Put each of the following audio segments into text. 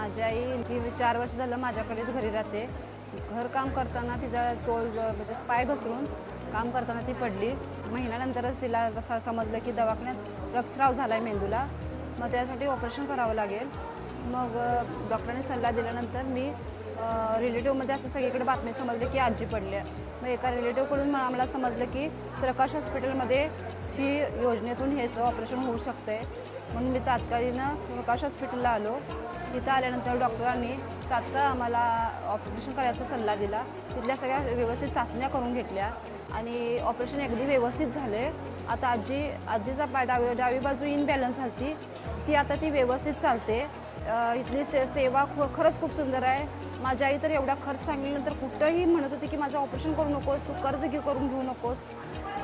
माझी आई ही 4 वर्ष झालं माझ्याकडेच घरी राहते. घरकाम करताना तिचा तोल म्हणजे पाय घसरून काम करताना ती पडली. महिन्यानंतरच तिला समजलं की दवाखान्यात रक्तस्राव झाला आहे मेंदूला. मग त्यासाठी ऑपरेशन करावं लागेल. मग डॉक्टरांनी सल्ला दिल्यानंतर मी रिलेटिव्हमध्ये असं सगळीकडे बातमी समजली की आजी पडली आहे. मग एका रिलेटिव्हकडून आम्हाला समजलं की प्रकाश हॉस्पिटलमध्ये ही योजनेतून हेच ऑपरेशन होऊ शकतं आहे. म्हणून मी तात्कालीनं प्रकाश हॉस्पिटलला आलो. तिथं आल्यानंतर डॉक्टरांनी तात्काळ आम्हाला ऑपरेशन करायचा सल्ला दिला. तिथल्या सगळ्या व्यवस्थित चाचण्या करून घेतल्या आणि ऑपरेशन अगदी व्यवस्थित झाले. आता आजीचा पाय डावी बाजू इनबॅलन्स झाली ती आता ती व्यवस्थित चालते. इथली सेवा खरंच खूप सुंदर आहे. माझी आई तर एवढा खर्च सांगितल्यानंतर कुठंही म्हणत होती की माझं ऑपरेशन करू नकोस, तू कर्ज करून घेऊ नकोस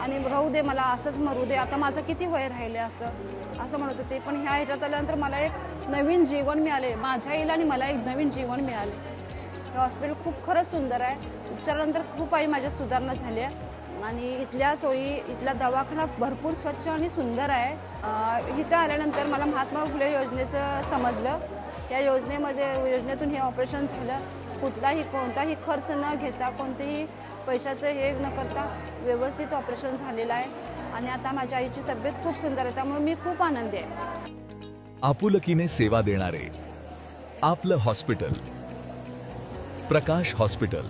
आणि राहू दे, मला असंच मरू दे, आता माझं किती वय राहिले असं म्हणत होते. पण ह्या ह्याच्यात आल्यानंतर मला एक नवीन जीवन मिळाले. माझ्या आईला आणि मला एक नवीन जीवन मिळाले. हे हॉस्पिटल खूप खरंच सुंदर आहे. उपचारानंतर खूप आई माझ्या सुधारणा झाल्या आणि इथल्या सोयी, इथला दवाखाना भरपूर स्वच्छ आणि सुंदर आहे. इथं आल्यानंतर मला महात्मा फुले योजनेचं समजलं. या योजनेतून हे ऑपरेशन झालं. कोणताही खर्च न घेता, कोणतेही पैशाचं हे न करता व्यवस्थित ऑपरेशन झालेलं आहे आणि आता माझ्या आईची तब्येत खूप सुंदर आहे. त्यामुळे मी खूप आनंदी आहे. आपुलकीने सेवा देणारे आपलं हॉस्पिटल, प्रकाश हॉस्पिटल.